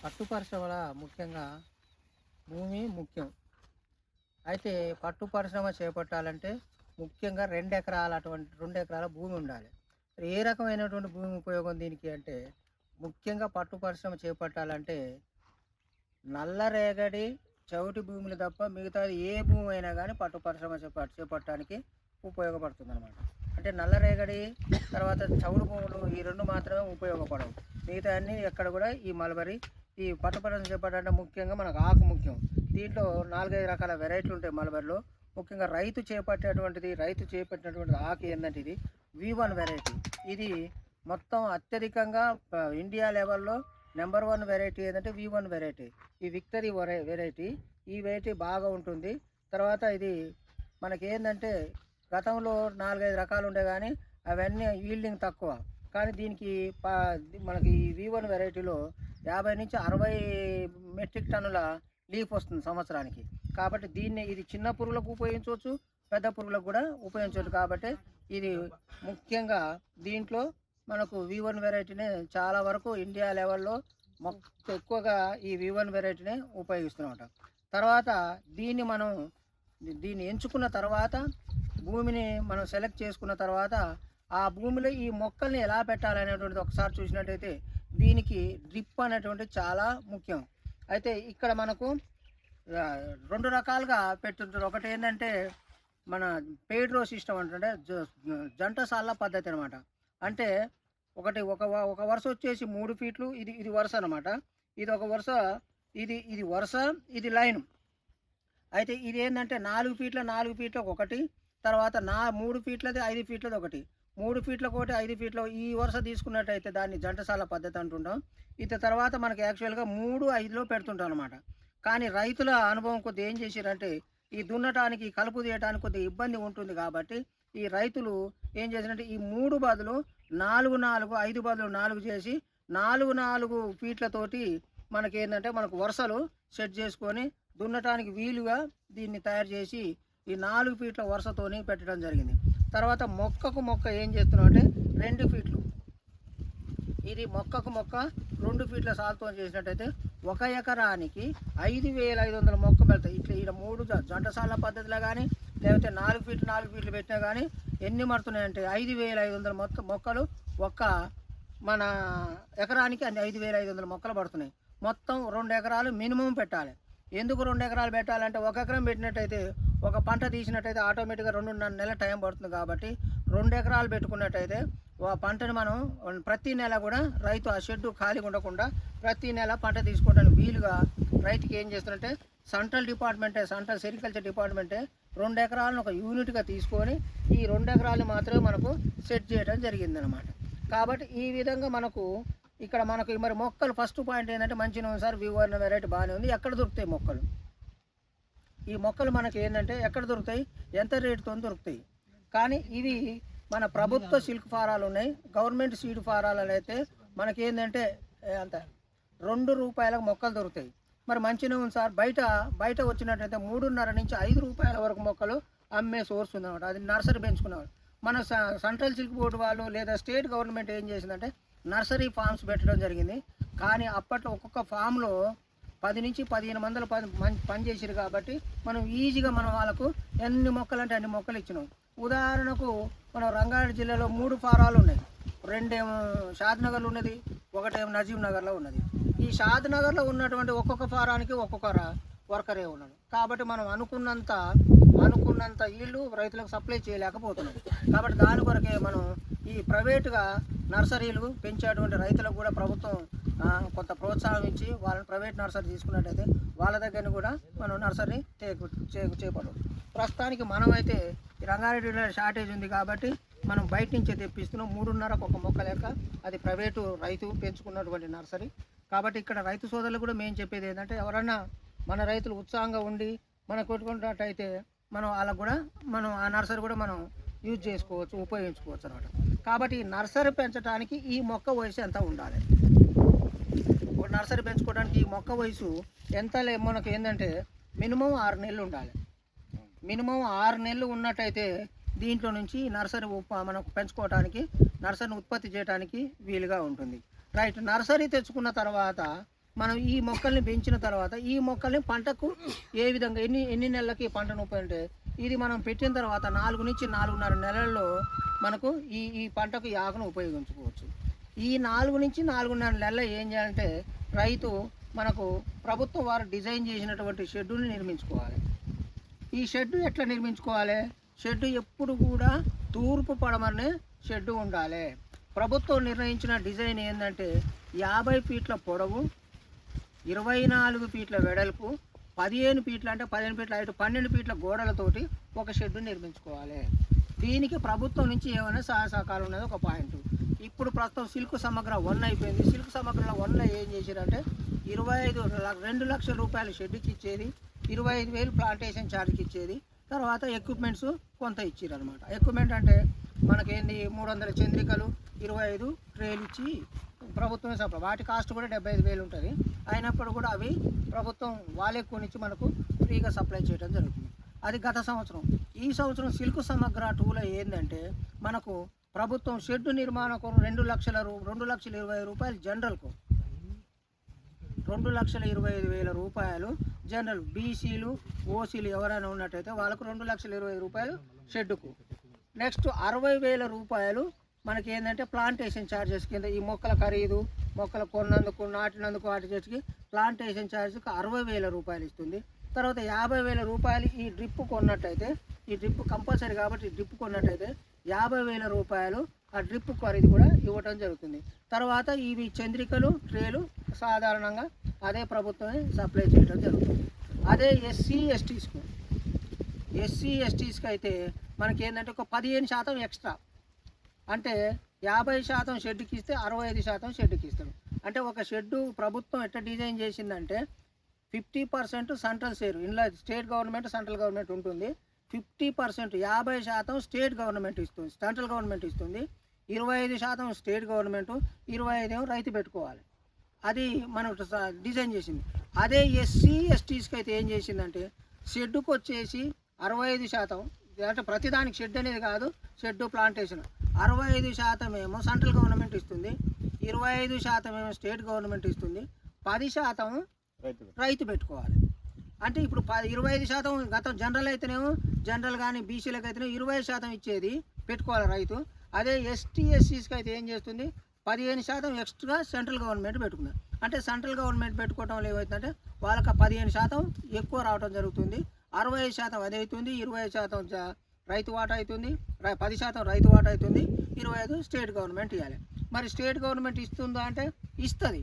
పట్టు పరిశ్రమల ముఖ్యంగా భూమి ముఖ్యం. అయితే పట్టు పరిశ్రమ చేపట్టాలంటే ముఖ్యంగా 2 ఎకరాల 2 ఎకరాల భూమి ఉండాలి. ఏ రకమైనటువంటి భూమి ఉపయోగం దీనికి అంటే ముఖ్యంగా పట్టు పరిశ్రమ చేపట్టాలంటే నల్లరేగడి చౌటి భూములు తప్ప మిగతాది ఏ భూమి అయినా కానీ పట్టు పరిశ్రమ చేపట్టడానికి ఉపయోగపడుతుందన్నమాట. అంటే నల్లరేగడి తర్వాత చౌడు భూములు ఈ 2 మాత్రమే ఉపయోగపడవు. మిగతా అన్నీ ఎక్కడ కూడా ఈ మల్బరీ ఈ పట్టు పరిశ్రమ చేపట్టాలంటే ముఖ్యంగా మనకు ఆకు ముఖ్యం. దీంట్లో 4, 5 రకాల వెరైటీలు ఉంటాయి మల్బరీలో. ముఖ్యంగా రైతు చేపట్టినటువంటిది ఆకు ఏంటంటే ఇది V1 వెరైటీ. ఇది మొత్తం అత్యధికంగా ఇండియా లెవెల్లో నెంబర్ 1 వెరైటీ ఏంటంటే V1 వెరైటీ. ఈ విక్టరీ వెరైటీ. ఈ వెరైటీ బాగా ఉంటుంది. తర్వాత ఇది మనకేందంటే గతంలో 4, 5 రకాలు ఉండే కానీ అవన్నీ ఈల్డింగ్ తక్కువ. కానీ దీనికి మనకి ఈ V1 వెరైటీలో 50 నుంచి 60 మెట్రిక్ టన్నుల లీఫ్ వస్తుంది సంవత్సరానికి. కాబట్టి ఇది చిన్న పురుగులకు ఉపయోగించవచ్చు, పెద్ద పురుగులకు కూడా ఉపయోగించవచ్చు. కాబట్టి ఇది ముఖ్యంగా దీంట్లో మనకు V1 వెరైటీనే చాలా వరకు ఇండియా లెవెల్లో ఎక్కువగా ఈ V1 వెరైటీనే ఉపయోగిస్తున్నమాట. తర్వాత దీన్ని ఎంచుకున్న తర్వాత భూమిని మనం సెలెక్ట్ చేసుకున్న తర్వాత ఆ భూమిలో ఈ మొక్కల్ని ఎలా పెట్టాలనేటువంటిది ఒకసారి చూసినట్టయితే దీనికి డ్రిప్ అనేటువంటిది చాలా ముఖ్యం. అయితే ఇక్కడ మనకు 2 రకాలుగా పెట్టుంటారు. ఒకటి ఏంటంటే మన పెయిడ్ రో సిస్టమ్ అంటే జంట సాళ్ళ పద్ధతి అనమాట. అంటే ఒక వరుస వచ్చేసి 3 ఫీట్లు, ఇది వరుస అనమాట. ఇది ఒక వరుస, ఇది వరుస, ఇది లైన్. అయితే ఇది ఏంటంటే 4 ఫీట్ల ఒకటి, తర్వాత 3 ఫీట్లది 5 ఫీట్లది ఒకటి, 3 ఫీట్లకు ఒకటి, 5 ఫీట్ల ఈ వరుస తీసుకున్నట్టయితే దాన్ని జంటసాల పద్ధతి అంటుంటాం. ఇది తర్వాత మనకి యాక్చువల్గా 3, 5లో పెడుతుంటాం అనమాట. కానీ రైతుల అనుభవం కొద్దిగా ఏం చేశారంటే ఈ దున్నటానికి కలుపు తీయడానికి కొద్దిగా ఇబ్బంది ఉంటుంది. కాబట్టి ఈ రైతులు ఏం చేశారంటే ఈ 3 బదులు 4, 5 బదులు 4 చేసి 4 ఫీట్లతోటి మనకేంటంటే మనకు వరుసలు సెట్ చేసుకొని దున్నటానికి వీలుగా దీన్ని తయారు చేసి ఈ 4 ఫీట్ల వరుసతోని పెట్టడం జరిగింది. తర్వాత మొక్క ఏం చేస్తున్నాం అంటే 2 ఫీట్లు, ఇది మొక్క 2 ఫీట్ల సాల్తో చేసినట్టయితే 1 ఎకరానికి 5,500 మొక్క పెడతాయి. ఇట్లా 3 జంటసాల పద్ధతిలో కానీ లేకపోతే 4 ఫీట్లు పెట్టినా కానీ ఎన్ని మడుతున్నాయంటే 5,500 మొక్కలు మన ఎకరానికి 5,500 మొక్కలు పడుతున్నాయి. మొత్తం 2 ఎకరాలు మినిమం పెట్టాలి. ఎందుకు 2 ఎకరాలు పెట్టాలంటే 1 ఎకరం పెట్టినట్టయితే ఒక పంట తీసినట్టయితే ఆటోమేటిక్గా 2.5 నెలల టైం పడుతుంది. కాబట్టి 2 ఎకరాలు పెట్టుకున్నట్టయితే ఆ పంటను మనం ప్రతి నెల కూడా రైతు ఆ షెడ్డు ఖాళీగా ఉండకుండా ప్రతి నెల పంట తీసుకోవడానికి వీలుగా రైతుకి ఏం చేస్తున్నట్టే సెంట్రల్ సెరికల్చర్ డిపార్ట్మెంటే 2 ఎకరాలను ఒక యూనిట్గా తీసుకొని ఈ 2 ఎకరాలు మాత్రమే మనకు సెట్ చేయడం జరిగిందనమాట. కాబట్టి ఈ విధంగా మనకు మరి మొక్కలు ఫస్ట్ పాయింట్ ఏంటంటే మంచిగా ఉంది సార్, V1 వెరైటీ బాగానే ఉంది. ఎక్కడ దొరుకుతాయి మొక్కలు? ఈ మొక్కలు మనకి ఏంటంటే ఎక్కడ దొరుకుతాయి, ఎంత రేటుతో దొరుకుతాయి? కానీ ఇవి మన ప్రభుత్వ సిల్క్ ఫారాలు ఉన్నాయి. గవర్నమెంట్ సీడ్ ఫారాలు అయితే మనకి ఏంటంటే అంత 2 రూపాయలకు మొక్కలు దొరుకుతాయి. మరి మంచిగా ఉంది సార్, బయట వచ్చినట్టయితే 3.5 నుంచి 5 రూపాయల వరకు మొక్కలు అమ్మే సోర్స్ ఉందన్నమాట. అది నర్సరీ పెంచుకునేవాళ్ళు. మన సెంట్రల్ సిల్క్ బోర్డు వాళ్ళు లేదా స్టేట్ గవర్నమెంట్ ఏం చేసిందంటే నర్సరీ ఫామ్స్ పెట్టడం జరిగింది. కానీ అప్పట్లో ఒక్కొక్క ఫామ్లో 10 నుంచి 15 మంది పనిచేసారు. కాబట్టి మనం ఈజీగా వాళ్ళకు ఎన్ని మొక్కలు అంటే అన్ని మొక్కలు ఇచ్చినాం. ఉదాహరణకు మనం రంగారెడ్డి జిల్లాలో 3 ఫారాలు ఉన్నాయి. 2 షాద్నగర్లో ఉన్నది, 1 నజీం నగర్లో ఉన్నది. ఈ షాద్నగర్లో ఉన్నటువంటి ఒక్కొక్క ఫారానికి ఒక్కొక్క వర్కరే ఉన్నాడు. కాబట్టి మనం అనుకున్నంత ఇళ్ళు రైతులకు సప్లై చేయలేకపోతున్నాం. కాబట్టి దాని కొరకే మనం ఈ ప్రైవేటుగా నర్సరీలు పెంచేటువంటి రైతులకు కూడా ప్రభుత్వం కొంత ప్రోత్సాహం ఇచ్చి వాళ్ళని ప్రైవేట్ నర్సరీ తీసుకున్నట్టయితే వాళ్ళ దగ్గరని కూడా మనం నర్సరీ చేపడదు. ప్రస్తుతానికి మనమైతే ఈ రంగారెడ్డిలో షార్టేజ్ ఉంది కాబట్టి మనం బయట నుంచే తెప్పిస్తున్నాం. 3.5కు ఒక మొక్క లెక్క అది ప్రైవేటు రైతు పెంచుకున్నటువంటి నర్సరీ. కాబట్టి ఇక్కడ రైతు సోదరులు కూడా మేము చెప్పేది ఏంటంటే ఎవరన్నా మన రైతులు ఉత్సాహంగా ఉండి మనం కొట్టుకున్నట్టయితే మనం వాళ్ళకు కూడా మనం ఆ నర్సరీ కూడా మనం యూజ్ చేసుకోవచ్చు, ఉపయోగించుకోవచ్చు అనమాట. కాబట్టి ఈ నర్సరీ పెంచడానికి ఈ మొక్క వయసు ఎంత ఉండాలి? ఒక నర్సరీ పెంచుకోవడానికి ఈ మొక్క వయసు ఎంత మనకు ఏంటంటే మినిమం 6 నెలలు ఉండాలి. మినిమం 6 నెలలు ఉన్నట్టయితే దీంట్లో నుంచి నర్సరీ మనకు పెంచుకోవడానికి నర్సరీని ఉత్పత్తి చేయడానికి వీలుగా ఉంటుంది. రైట్. నర్సరీ తెచ్చుకున్న తర్వాత మనం ఈ మొక్కల్ని పెంచిన తర్వాత ఈ మొక్కల్ని పంటకు ఏ విధంగా ఎన్ని నెలలకి పంటను ఉపయోగించే ఇది మనం పెట్టిన తర్వాత 4 నుంచి 4.5 నెలల్లో మనకు ఈ పంటకు ఈ ఆకును ఉపయోగించుకోవచ్చు. ఈ 4 నుంచి 4.5 నెలలు ఏం చేయాలంటే రైతు మనకు ప్రభుత్వం వారు డిజైన్ చేసినటువంటి షెడ్యూల్ని నిర్మించుకోవాలి. ఈ షెడ్ ఎట్లా నిర్మించుకోవాలి? షెడ్ ఎప్పుడు కూడా తూర్పు పడమరనే షెడ్ ఉండాలి. ప్రభుత్వం నిర్ణయించిన డిజైన్ ఏంటంటే 50 ఫీట్ల పొడవు, 24 ఫీట్ల వెడల్పు, 15 ఫీట్ల అంటే 15 ఫీట్ల హైట్, 12 ఫీట్ల గోడలతోటి ఒక షెడ్ నిర్మించుకోవాలి. దీనికి ప్రభుత్వం నుంచి ఏమైనా సహకారం ఉన్నది ఒక పాయింట్. ఇప్పుడు ప్రస్తుతం సిల్క్ సమగ్ర 1 అయిపోయింది. సిల్క్ సమగ్ర 1లో ఏం చేశారంటే 2 లక్షల రూపాయలు షెడ్కి ఇచ్చేది, 25,000 ప్లాంటేషన్ ఛార్జ్కి ఇచ్చేది, తర్వాత ఎక్విప్మెంట్స్ కొంత ఇచ్చారు అనమాట. ఎక్విప్మెంట్ అంటే మనకేంది 300 చంద్రికలు, 25 ట్రేలు ఇచ్చి ప్రభుత్వమే సప్లై. వాటి కాస్ట్ కూడా 75,000 ఉంటుంది. అయినప్పుడు కూడా అవి ప్రభుత్వం వాళ్ళే కొనిచ్చి మనకు ఫ్రీగా సప్లై చేయడం జరుగుతుంది. అది గత సంవత్సరం. ఈ సంవత్సరం సిల్క్ సమగ్ర 2లో ఏంటంటే మనకు ప్రభుత్వం షెడ్ నిర్మాణం 2,20,000 రూపాయలు జనరల్కు, 2,25,000 రూపాయలు జనరల్. బీసీలు ఓసీలు ఎవరైనా ఉన్నట్టయితే వాళ్ళకు 2,20,000 రూపాయలు షెడ్డుకు. నెక్స్ట్ 60,000 రూపాయలు మనకి ఏంటంటే ప్లాంటేషన్ ఛార్జెస్ కింద ఈ మొక్కల ఖరీదు, మొక్కలు కొన్నందుకు నాటినందుకు వాటి చేతికి ప్లాంటేషన్ ఛార్జ్కి 60,000 రూపాయలు ఇస్తుంది. తర్వాత 50,000 రూపాయలు ఈ డ్రిప్ కొన్నట్టయితే, ఈ డ్రిప్ కంపల్సరీ కాబట్టి ఈ డ్రిప్ కొన్నట్టయితే 50,000 రూపాయలు ఆ డ్రిప్ ఖరీదు కూడా ఇవ్వటం జరుగుతుంది. తర్వాత ఇవి చంద్రికలు ట్రేలు సాధారణంగా అదే ప్రభుత్వమే సప్లై చేయడం జరుగుతుంది. అదే ఎస్సీ ఎస్టీస్కి అయితే మనకి ఏంటంటే ఒక 15% ఎక్స్ట్రా, అంటే 50% షెడ్కి ఇస్తే 65% షెడ్కి ఇస్తాడు. అంటే ఒక షెడ్డు ప్రభుత్వం ఎట్లా డిజైన్ చేసిందంటే 50% సెంట్రల్ షేర్, ఇందులో స్టేట్ గవర్నమెంట్ సెంట్రల్ గవర్నమెంట్ ఉంటుంది. 50% 50% స్టేట్ గవర్నమెంట్ ఇస్తుంది, సెంట్రల్ గవర్నమెంట్ ఇస్తుంది. 25% స్టేట్ గవర్నమెంట్, 25 రైతు పెట్టుకోవాలి. అది మనం డిజైన్ చేసింది. అదే ఎస్సీ ఎస్టీస్కి అయితే ఏం చేసిందంటే షెడ్డుకు వచ్చేసి 65%, అంటే ప్రతిదానికి షెడ్ అనేది కాదు, షెడ్ ప్లాంటేషన్ 65% ఏమో సెంట్రల్ గవర్నమెంట్ ఇస్తుంది, 25% ఏమో స్టేట్ గవర్నమెంట్ ఇస్తుంది, 10% రైతు పెట్టుకోవాలి. అంటే ఇప్పుడు 25% గతం జనరల్ అయితేనేమో జనరల్ కానీ బీసీలకు అయితేనేమో 20% ఇచ్చేది పెట్టుకోవాలి రైతు. అదే ఎస్టీ ఎస్సీస్కి అయితే ఏం చేస్తుంది 15% ఎక్స్ట్రా సెంట్రల్ గవర్నమెంట్ పెట్టుకుంది. అంటే సెంట్రల్ గవర్నమెంట్ పెట్టుకోవడం వల్ల ఏమవుతుందంటే వాళ్ళకి 15% ఎక్కువ రావడం జరుగుతుంది. 60% అది అవుతుంది, 20% రైతు వాటా అవుతుంది, 10% రైతు వాటా అవుతుంది, 25 స్టేట్ గవర్నమెంట్ ఇవ్వాలి. మరి స్టేట్ గవర్నమెంట్ ఇస్తుందా అంటే ఇస్తుంది.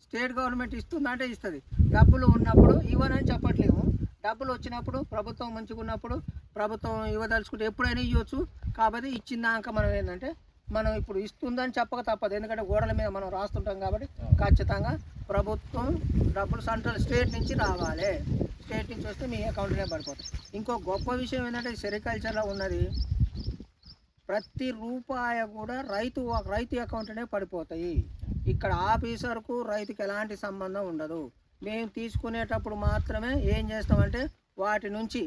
స్టేట్ గవర్నమెంట్ ఇస్తుందా అంటే ఇస్తుంది. డబ్బులు ఉన్నప్పుడు ఇవ్వనని చెప్పట్లేము. డబ్బులు వచ్చినప్పుడు ప్రభుత్వం మంచిగా ఉన్నప్పుడు ప్రభుత్వం ఇవ్వదలుచుకుంటే ఎప్పుడైనా ఇవ్వచ్చు. కాబట్టి ఇచ్చిందాక మనం ఏంటంటే మనం ఇప్పుడు ఇస్తుందని చెప్పక తప్పదు. ఎందుకంటే గోడల మీద మనం రాస్తుంటాం కాబట్టి ఖచ్చితంగా ప్రభుత్వం డబ్బులు స్టేట్ నుంచి రావాలి. స్టేట్ నుంచి వస్తే మీ అకౌంట్లోనే పడిపోతాయి. ఇంకో గొప్ప విషయం ఏంటంటే సెరికల్చర్లో ఉన్నది, ప్రతి రూపాయి కూడా రైతు అకౌంట్లోనే పడిపోతాయి. ఇక్కడ ఆఫీసర్కు రైతుకి ఎలాంటి సంబంధం ఉండదు. మేము తీసుకునేటప్పుడు మాత్రమే ఏం చేస్తామంటే వాటి నుంచి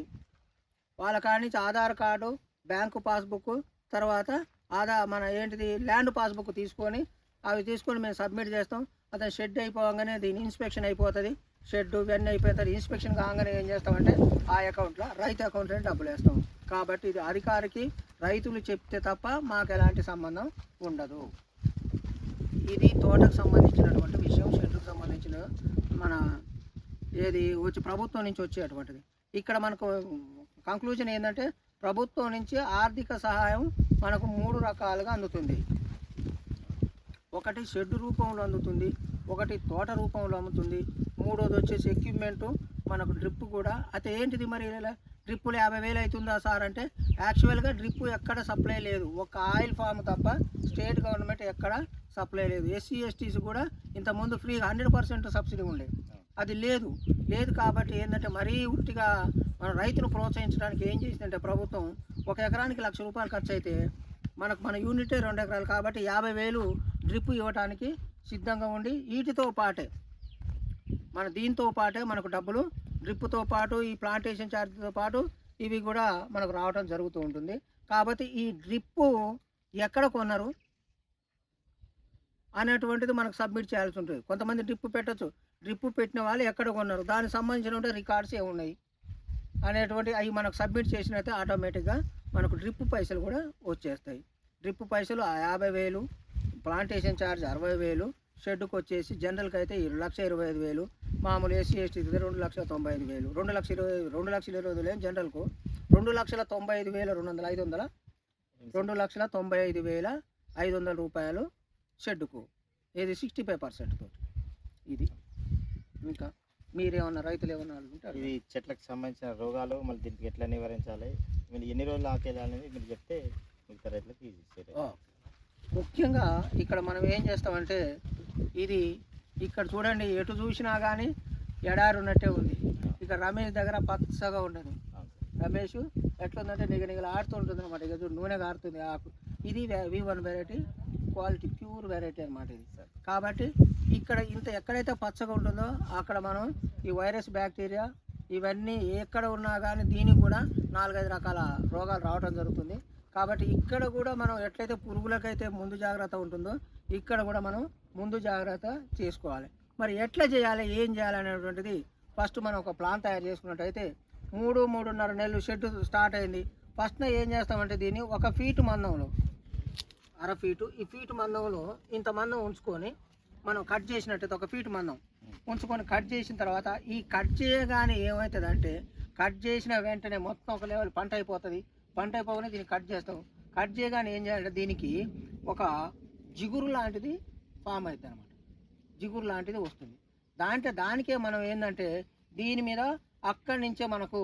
వాళ్ళ కాడి నుంచి ఆధార్ కార్డు, బ్యాంకు పాస్బుక్, తర్వాత మన ఏంటిది ల్యాండ్ పాస్బుక్ తీసుకొని మేము సబ్మిట్ చేస్తాం. అతను షెడ్ అయిపోగానే దీని ఇన్స్పెక్షన్ అయిపోతుంది. షెడ్ ఇవన్నీ అయిపోతుంది. ఇన్స్పెక్షన్ కాగానే ఏం చేస్తామంటే ఆ అకౌంట్లో రైతు అకౌంట్లో డబ్బులు వేస్తాం. కాబట్టి ఇది అధికారికి రైతులు చెప్తే తప్ప మాకు ఎలాంటి సంబంధం ఉండదు. ఇది తోటకు సంబంధించినటువంటి విషయం. షెడ్కు సంబంధించిన మన ఏది వచ్చి ప్రభుత్వం నుంచి వచ్చేటువంటిది. ఇక్కడ మనకు కంక్లూజన్ ఏంటంటే ప్రభుత్వం నుంచి ఆర్థిక సహాయం మనకు 3 రకాలుగా అందుతుంది. ఒకటి షెడ్ రూపంలో అందుతుంది, ఒకటి తోట రూపంలో అందుతుంది, మూడోది వచ్చేసి ఎక్విప్మెంటు మనకు డ్రిప్ కూడా. అయితే ఏంటిది మరి డ్రిప్పులు 50,000 అవుతుందా సార్ అంటే యాక్చువల్గా డ్రిప్ ఎక్కడ సప్లై లేదు. ఒక ఆయిల్ ఫామ్ తప్ప స్టేట్ గవర్నమెంట్ ఎక్కడ సప్లై లేదు. ఎస్సీ ఎస్టీస్ కూడా ఇంతకుముందు ఫ్రీ 100% సబ్సిడీ ఉండే, అది లేదు. కాబట్టి ఏంటంటే మరీ ఉట్టిగా మన రైతును ప్రోత్సహించడానికి ఏం చేసిందంటే ప్రభుత్వం 1 ఎకరానికి 1,00,000 రూపాయలు ఖర్చు అయితే మన యూనిటే 2 ఎకరాలు కాబట్టి 50,000 డ్రిప్ ఇవ్వడానికి సిద్ధంగా ఉండి వీటితో పాటే దీంతో పాటే మనకు డబ్బులు డ్రిప్తో పాటు ఈ ప్లాంటేషన్ ఛార్జ్తో పాటు ఇవి కూడా మనకు రావడం జరుగుతూ ఉంటుంది. కాబట్టి ఈ డ్రిప్పు ఎక్కడ కొన్నారు, అనేటువంటిది మనకు సబ్మిట్ చేయాల్సి ఉంటుంది. కొంతమంది డ్రిప్ పెట్టచ్చు. డ్రిప్ పెట్టిన వాళ్ళు ఎక్కడ కొన్నారు, దానికి సంబంధించిన రికార్డ్స్ ఏమున్నాయి అనేటువంటి అవి మనకు సబ్మిట్ చేసినైతే ఆటోమేటిక్గా మనకు డ్రిప్ పైసలు కూడా వచ్చేస్తాయి. డ్రిప్ పైసలు 50,000, ప్లాంటేషన్ ఛార్జ్ 60,000, షెడ్కి వచ్చేసి జనరల్కి అయితే 1,25,000, మామూలు ఎస్సీ ఎస్టీ 2,95,000, 2,20,000 జనరల్కు 2,95,200 2,95,500 రూపాయలు షెడ్కు. ఇది 65% తోటి. ఇది ఇంకా మీరేమన్నా రైతులు ఏమన్నా అనుకుంటారు? ఇది చెట్లకు సంబంధించిన రోగాలు మళ్ళీ దీనికి ఎట్లా నివారించాలి, మీరు ఎన్ని రోజులు ఆకేయాలనేది మీరు చెప్తే మిగతా రైతులకు ఈజీ. ముఖ్యంగా ఇక్కడ మనం ఏం చేస్తామంటే, ఇది ఇక్కడ చూడండి, ఎటు చూసినా కానీ ఎడారి ఉన్నట్టే ఉంది. ఇక్కడ రమేష్ దగ్గర పచ్చగా ఉండదు. రమేష్ ఎట్లుందంటే నిగనిగలు ఆడుతూ ఉంటుంది అనమాట. ఇక చూడు నూనె కారుతుంది ఆకు. ఇది V1 variety, quality pure variety అనమాట ఇది. కాబట్టి ఇక్కడ ఇంత ఎక్కడైతే పచ్చగా ఉంటుందో అక్కడ మనం ఈ వైరస్ బ్యాక్టీరియా ఇవన్నీ ఎక్కడ ఉన్నా కానీ దీనికి కూడా 4-5 రకాల రోగాలు రావడం జరుగుతుంది. కాబట్టి ఇక్కడ కూడా మనం ఎట్లయితే పురుగులకైతే ముందు జాగ్రత్త ఉంటుందో ఇక్కడ కూడా మనం ముందు జాగ్రత్త చేసుకోవాలి. మరి ఎట్లా చేయాలి, ఏం చేయాలి అనేటువంటిది ఫస్ట్ మనం ఒక ప్లాన్ తయారు చేసుకున్నట్టయితే 3-3.5 నెలలు షెడ్ స్టార్ట్ అయింది. ఫస్ట్ ఏం చేస్తామంటే దీన్ని 1 ఫీటు మందంలో, 1/2 ఫీటు, ఈ ఫీటు మందంలో ఇంత మందం ఉంచుకొని మనం కట్ చేసినట్టయితే 1 ఫీటు మందం ఉంచుకొని కట్ చేసిన తర్వాత ఈ కట్ చేయగానే ఏమవుతుందంటే కట్ చేసిన వెంటనే మొత్తం ఒక లెవెల్ పంట అయిపోతుంది. పంట అయిపోగానే దీన్ని కట్ చేస్తాం. కట్ చేయగానే ఏం చేయాలంటే దీనికి ఒక జిగురు లాంటిది ఫామ్ అవుతుంది అనమాట. జిగురు లాంటిది వస్తుంది. దానికే మనం ఏంటంటే దీని మీద అక్కడి నుంచే మనకు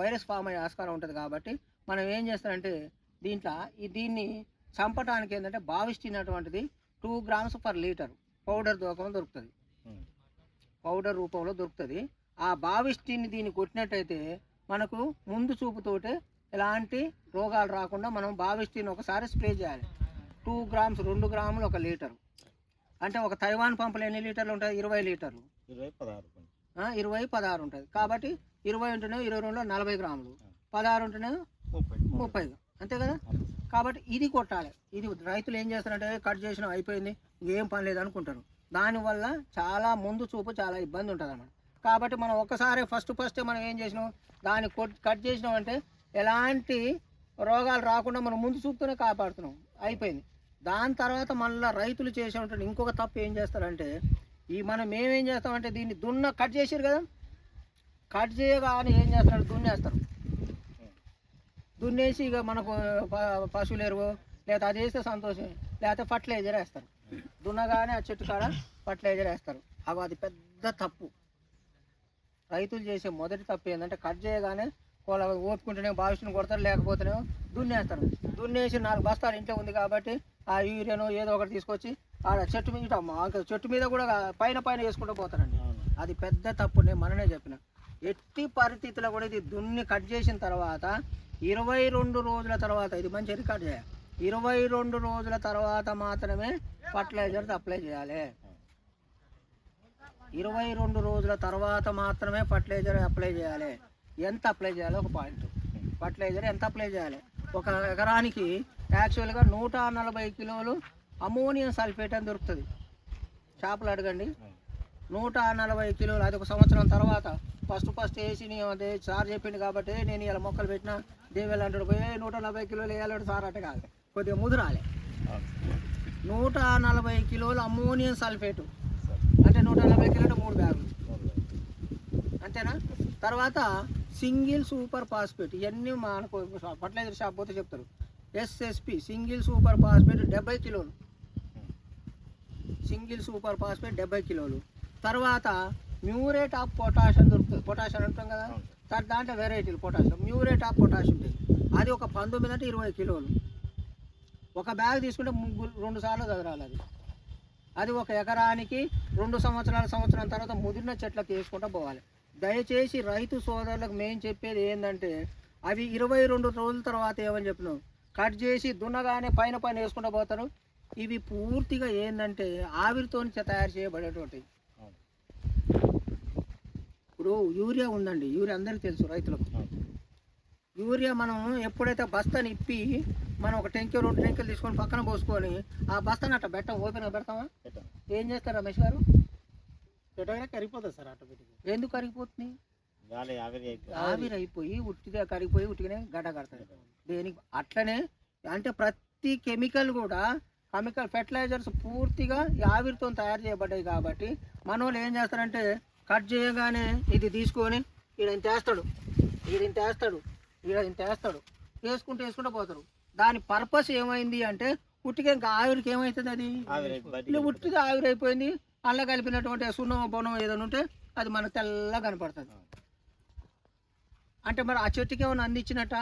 వైరస్ ఫామ్ అయ్యే ఆస్కారం ఉంటుంది. కాబట్టి మనం ఏం చేస్తామంటే దీన్ని చంపడానికి ఏంటంటే బావిస్టిన్ అటువంటిది 2 grams per liter పౌడర్ రూపంలో దొరుకుతుంది. పౌడర్ రూపంలో దొరుకుతుంది. ఆ బావిస్టిన్ని దీన్ని కొట్టినట్టయితే మనకు ముందు చూపుతోటే ఎలాంటి రోగాలు రాకుండా మనం బావిస్టిన్ ఒకసారి స్ప్రే చేయాలి. 2 grams 2 గ్రాములు 1 లీటరు. అంటే ఒక తైవాన్ పంపులు ఎన్ని లీటర్లు ఉంటాయి? 20 లీటర్లు. 20-16 ఉంటుంది. కాబట్టి 20 ఉంటేనే 22లో 40 గ్రాములు, 16 ఉంటేనే 30, అంతే కదా. కాబట్టి ఇది కొట్టాలి. ఇది రైతులు ఏం చేస్తారంటే కట్ చేసిన అయిపోయింది ఇంకేం పని లేదు అనుకుంటారు. దానివల్ల చాలా ముందు చూపు చాలా ఇబ్బంది ఉంటుంది అన్నమాట. కాబట్టి మనం ఒక్కసారి ఫస్టే మనం ఏం చేసినాం, దాన్ని కట్ చేసినాం అంటే ఎలాంటి రోగాలు రాకుండా మనం ముందు చూపుతూనే కాపాడుతున్నాం. అయిపోయింది. దాని తర్వాత మళ్ళీ రైతులు చేసే ఉంటారు ఇంకొక తప్పు ఏం చేస్తారంటే మేమేం చేస్తామంటే దీన్ని కట్ చేసారు కదా, కట్ చేయగానే ఏం చేస్తారంటే దున్నేస్తారు. దున్నేసి ఇక మనకు పశువులు ఎరువు లేదా అది వేస్తే సంతోషం, లేకపోతే ఫర్టిలైజర్ వేస్తారు. దున్నగానే ఆ చెట్టు కాడ ఫర్టిలైజర్ వేస్తారు. అది పెద్ద తప్పు. రైతులు చేసే మొదటి తప్పు ఏంటంటే కట్ చేయగానే ఓపుకుంటేనే బావిస్టిని కొడతారు, లేకపోతేనే దున్నేస్తారు. దున్నేసి 4 బస్తాలు ఇంట్లో ఉంది కాబట్టి ఆ యూరియాను ఏదో ఒకటి తీసుకొచ్చి ఆడ చెట్టు మీద కూడా పైన వేసుకుంటూ పోతారండి. అది పెద్ద తప్పు. నేను మననే చెప్పిన ఎట్టి పరిస్థితుల్లో కూడా ఇది దున్ని కట్ చేసిన తర్వాత 22 రోజుల తర్వాత, ఇది మంచి రికార్డ్ చేయాలి, 22 రోజుల తర్వాత మాత్రమే ఫర్టిలైజర్ అప్లై చేయాలి. 22 రోజుల తర్వాత మాత్రమే ఫర్టిలైజర్ అప్లై చేయాలి. ఎంత అప్లై చేయాలి ఒక పాయింట్. ఫర్టిలైజర్ ఎంత అప్లై చేయాలి? ఒక ఎకరానికి యాక్చువల్గా 140 కిలోలు అమోనియం సల్ఫేట్ అని దొరుకుతుంది. షాపులు అడగండి. 140 కిలోలు. అది ఒక సంవత్సరం తర్వాత ఫస్ట్ వేసి అదే సార్ చెప్పింది కాబట్టి నేను ఇలా మొక్కలు పెట్టిన దేవేలు అంటాడు 140 కిలోలు వేయాలంటే సార్ అంటే కాదు, కొద్దిగా ముదురాలి. 140 కిలోలు అమోనియం సల్ఫేటు అంటే 140 కిలో 3 బ్యాగులు, అంతేనా. తర్వాత సింగిల్ సూపర్ ఫాస్ఫేట్, ఇవన్నీ మనకు ఫర్టిలైజర్ షాప్ పోతే చెప్తారు. SSP సింగిల్ సూపర్ ఫాస్ఫేట్ 70 కిలోలు. సింగిల్ సూపర్ ఫాస్ఫేట్ 70 కిలోలు. తర్వాత మ్యూరేట్ ఆఫ్ పొటాష్ అని దొరుకుతుంది. పొటాష్ అని అంటాం కదా, దాంట్లో వెరైటీలు పొటాష్. మ్యూరేట్ ఆఫ్ పొటాష్ ఉంటుంది. అది ఒక 19 అంటే 20 కిలోలు. ఒక బ్యాగ్ తీసుకుంటే 2 సార్లు చదరాలి. అది ఒక ఎకరానికి 2 సంవత్సరం తర్వాత ముదిరిన చెట్లకు వేసుకుంటూ పోవాలి. దయచేసి రైతు సోదరులకు మేము చెప్పేది ఏంటంటే అవి 22 రోజుల తర్వాత ఏమని చెప్పినాం, కట్ చేసి దున్నగానే పైన వేసుకుంటూ పోతారు. ఇవి పూర్తిగా ఏంటంటే ఆవిరితో తయారు చేయబడేటువంటి. ఇప్పుడు యూరియా ఉందండి, యూరియా అందరికీ తెలుసు రైతులకు. యూరియా మనం ఎప్పుడైతే బస్తాని ఇప్పి మనం ఒక టెంకి 2 టెంకీలు తీసుకొని పక్కన పోసుకొని ఆ బస్తాను అట్లా ఓపెన్గా పెడతామా? పెట్టాం. ఏం చేస్తారు రమేష్ గారు? పెట్టగానే కరిగిపోతుంది సార్ ఆటోమేటిక్గా. ఎందుకు కరిగిపోతుంది? గాలి ఆవిరి అయిపోయి ఆవిరి అయిపోయి ఉట్టిగా కరిగిపోయి ఉట్టిగానే గడ్డ కడతాయి. దేనికి అట్లనే అంటే ప్రతి కెమికల్ కూడా ఫెర్టిలైజర్స్ పూర్తిగా ఈ ఆవిరితో తయారు చేయబడ్డాయి కాబట్టి మన వాళ్ళు ఏం చేస్తారంటే కట్ చేయగానే ఇది తీసుకొని ఈడ ఇంత వేస్తాడు, ఇంత వేస్తాడు, ఇంత వేస్తాడు, వేసుకుంటూ పోతారు. దాని పర్పస్ ఏమైంది అంటే ఉట్టిగా ఇంకా ఆవిరికి ఏమవుతుంది? అది ఉట్టిగా ఆవిరి అయిపోయింది. అల్ల కలిపినటువంటి సున్నం బొనం ఏదైనా ఉంటే అది మనకు తెల్లగా కనపడుతుంది. అంటే మరి ఆ చెట్టుకి ఏమైనా అందించినట్ట?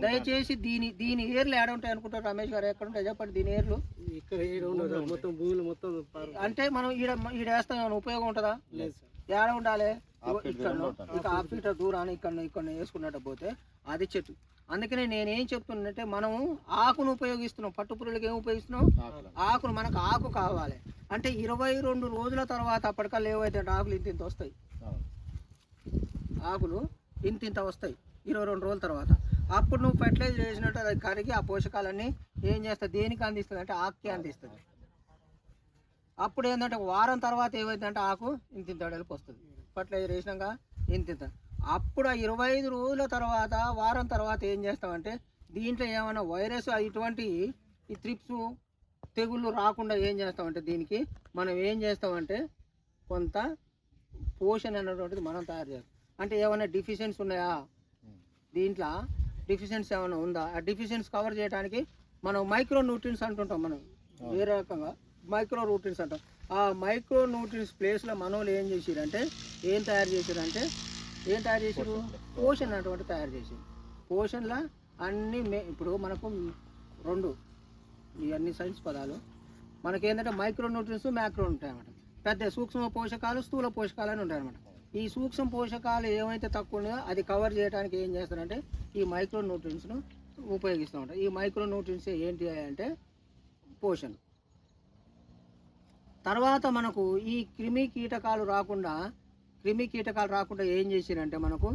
దయచేసి దీని ఏర్లు ఏడ ఉంటాయి అనుకుంటారు రమేష్ గారు? ఎక్కడ ఉంటాయి చెప్పండి దీని ఏర్లు? ఇక్కడ మొత్తం భూమిలో మొత్తం. అంటే మనం ఈడ వేస్తాం ఏమైనా ఉపయోగం ఉంటుందా? ఏడ ఉండాలి? ఇక్కడ ఇక 1/2 మీటర్ దూరాన్ని ఇక్కడ వేసుకున్నట్టు పోతే అది చెట్టు. అందుకనే నేనేం చెప్తున్నానంటే మనము ఆకును ఉపయోగిస్తున్నాం. పట్టుపురుగులకు ఏం ఉపయోగిస్తున్నాం? ఆకును. మనకు ఆకు కావాలి అంటే 22 రోజుల తర్వాత అప్పటికల్లా ఏవైతే ఆకులు ఇంత వస్తాయి, ఆకులు ఇంత వస్తాయి 22 రోజుల తర్వాత. అప్పుడు నువ్వు ఫెర్టిలైజర్ చేసినట్టు అది కరిగి ఆ పోషకాలన్నీ ఏం చేస్తుంది? దేనికి అందిస్తుంది అంటే ఆకుకి అందిస్తుంది. అప్పుడు ఏంటంటే వారం తర్వాత ఏమైందంటే ఆకు ఇంత వెడల్పు వస్తుంది. ఫెర్టిలైజర్ వేసినాక ఇంత. అప్పుడు ఆ 25 రోజుల తర్వాత వారం తర్వాత ఏం చేస్తామంటే దీంట్లో ఏమైనా వైరస్ ఇటువంటి ఈ త్రిప్స్ తెగుళ్ళు రాకుండా ఏం చేస్తామంటే దీనికి మనం ఏం చేస్తామంటే కొంత పోషణ అనేటువంటిది మనం తయారు చేస్తాం. అంటే ఏమైనా డిఫిషియన్స్ ఉన్నాయా దీంట్లో? డిఫిషియన్స్ ఏమైనా ఉందా? ఆ డిఫిషియన్స్ కవర్ చేయడానికి మనం మైక్రో న్యూట్రియన్స్ అంటుంటాం. మనం వేరే రకంగా మైక్రో న్యూట్రియన్స్ అంటాం. ఆ మైక్రో న్యూట్రియన్స్ ప్లేస్లో మన వాళ్ళు ఏం చేసారంటే ఏం తయారు చేసారు? పోషన్ అటువంటి తయారు చేసారు. పోషన్లో అన్ని ఇప్పుడు మనకు 2 ఇవన్నీ సైన్స్ పదాలు. మనకేంటంటే మైక్రో న్యూట్రియన్స్, మ్యాక్రో ఉంటాయన్నమాట. పెద్ద సూక్ష్మ పోషకాలు, స్థూల పోషకాలు అని ఉంటాయన్నమాట. ఈ సూక్ష్మ పోషకాలు ఏమైతే తక్కువ ఉన్నాయో అది కవర్ చేయడానికి ఏం చేస్తారంటే ఈ మైక్రో న్యూట్రియన్స్ను ఉపయోగిస్తూ ఉంటారు. ఈ మైక్రో న్యూట్రియన్స్ ఏంటి అంటే పోషణ. తర్వాత మనకు ఈ క్రిమి కీటకాలు రాకుండా ఏం చేసిరంటే మనకు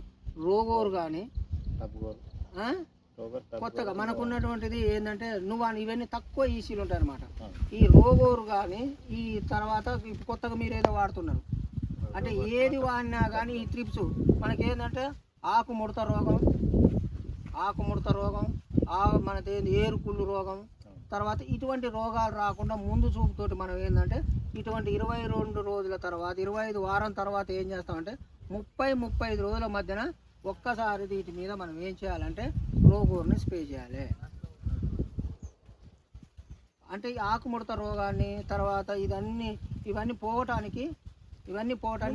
రోగోరు కానీ కొత్తగా మనకు ఉన్నటువంటిది ఏంటంటే ఇవన్నీ తక్కువ ఈసీలు ఉంటాయి అన్నమాట. ఈ రోగోరు కానీ ఈ తర్వాత కొత్తగా మీరు ఏదో వాడుతున్నారు అంటే ఏది వాడినా కానీ ఈ త్రిప్స్ మనకేంటంటే ఆకుముడత రోగం, మనది ఏరుకుళ్ళు రోగం, తర్వాత ఇటువంటి రోగాలు రాకుండా ముందు చూపుతోటి మనం ఏంటంటే ఇటువంటి 22 రోజుల తర్వాత 25 వారం తర్వాత ఏం చేస్తామంటే 30-35 రోజుల మధ్యన ఒక్కసారి వీటి మీద మనం ఏం చేయాలంటే రోగోర్ని స్ప్రే చేయాలి. అంటే ఈ ఆకుముడత రోగాన్ని తర్వాత ఇవన్నీ పోవటానికి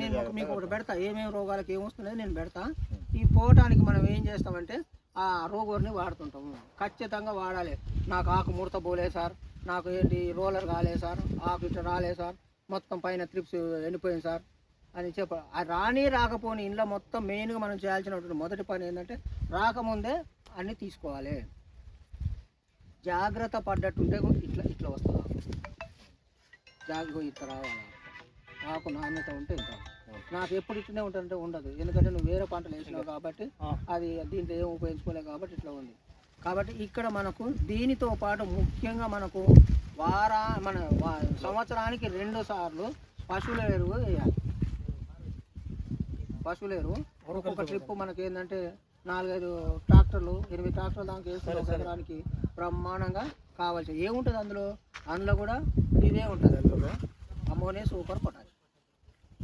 నేను మీకు ఒకటి పెడతా. ఏమేమి రోగాలకు ఏమొస్తున్నాయో నేను పెడతా. ఈ పోవటానికి మనం ఏం చేస్తామంటే ఆ రోగోర్ని వాడుతుంటాము. ఖచ్చితంగా వాడాలి. నాకు ఆకు ముడత పోలే సార్, నాకు ఏంటి రోలర్ కాలే సార్, ఆకు ఇట్లా రాలే సార్, మొత్తం పైన త్రిప్స్ ఎండిపోయింది సార్ అని రాకపోని ఇంట్లో మొత్తం మెయిన్గా మనం చేయాల్సినటువంటి మొదటి పని ఏంటంటే రాకముందే అన్నీ తీసుకోవాలి. జాగ్రత్త పడ్డట్టుంటే ఇట్లా వస్తుంది. ఇట్లా రావాలి. ఆకు నాణ్యత ఉంటే ఇంకా నాకు ఎప్పుడు ఇట్లనే ఉంటుందంటే ఉండదు. ఎందుకంటే నువ్వు వేరే పంటలు వేసినావు కాబట్టి అది దీంట్లో ఏం ఉపయోగించుకోలేదు కాబట్టి ఇట్లా ఉంది. కాబట్టి ఇక్కడ మనకు దీనితో పాటు ముఖ్యంగా మనకు సంవత్సరానికి 2 సార్లు పశువుల ఎరువు వేయాలి. పశువుల ఎరువు ఒక్కొక్క ట్రిప్ మనకి ఏంటంటే 4-5 ట్రాక్టర్లు 8 ట్రాక్టర్లు దానికి వేసుకునే సంవత్సరానికి బ్రహ్మాండంగా కావాల్సి ఏముంటుంది అందులో కూడా ఇదే ఉంటుంది. అందులో అమోనియా, సూపర్, పొటాష్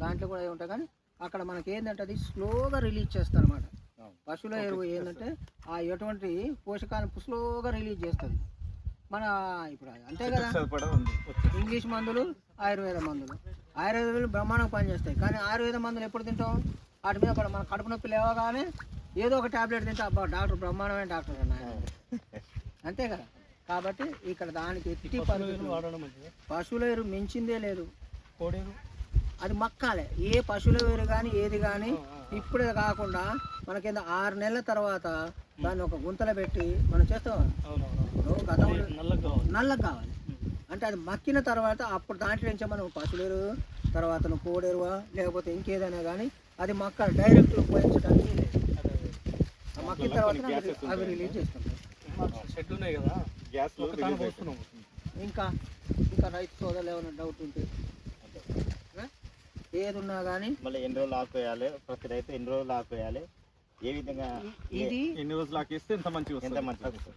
దాంట్లో కూడా ఏముంటుంది. కానీ అక్కడ మనకి ఏంటంటే అది స్లోగా రిలీజ్ చేస్తుంది అన్నమాట. పశువుల ఎరువు ఏంటంటే ఆ ఎటువంటి పోషకాలను స్లోగా రిలీజ్ చేస్తుంది. మన ఇప్పుడు అంతే కదా, ఇంగ్లీష్ మందులు, ఆయుర్వేద మందులు బ్రహ్మాండంగా పనిచేస్తాయి. కానీ ఆయుర్వేద మందులు ఎప్పుడు తింటాం? వాటి మీద మన కడుపు నొప్పి లేవగానే ఏదో ఒక ట్యాబ్లెట్ తింటే అబ్బా డాక్టర్ బ్రహ్మాండమైన డాక్టర్ అన్న అంతే కదా. కాబట్టి ఇక్కడ దానికి ఎట్టి పశువుల ఎరువు మించిందే లేదు. అది మక్కాలే. ఏ పశువుల ఎరువు కానీ ఏది కానీ ఇప్పుడే కాకుండా మనకింద 6 నెలల తర్వాత దాన్ని ఒక గుంతలో పెట్టి మనం చేస్తాం. గతంలో నల్లగా కావాలి అంటే అది మక్కిన తర్వాత అప్పుడు దాంట్లో నుంచే మనం పశువుల ఎరువు తర్వాత కోడెరువా లేకపోతే ఇంకేదైనా కానీ అది మక్క డైరెక్ట్ ఉపయోగించడానికి లేదు. మక్కిన తర్వాత అవి రిలీజ్ చేస్తుంటాయి. షెడ్లు ఉన్నాయి కదా గ్యాస్ లో ఒక తాను పోస్తున్నాం. ఇంకా ఇంకా రైతు సోదరులు ఏమైనా డౌట్ ఉంటే ఏది ఉన్నా కానీ మళ్ళీ ఎన్ని రోజులు ఆపేయాలి, ప్రతి రైతు ఎన్ని రోజులు ఆపేయాలి, ఏ విధంగా ఇది ఎన్ని రోజులు ఆకేస్తే ఎంత మంచిగా ఎంత వస్తుంది మంచిది.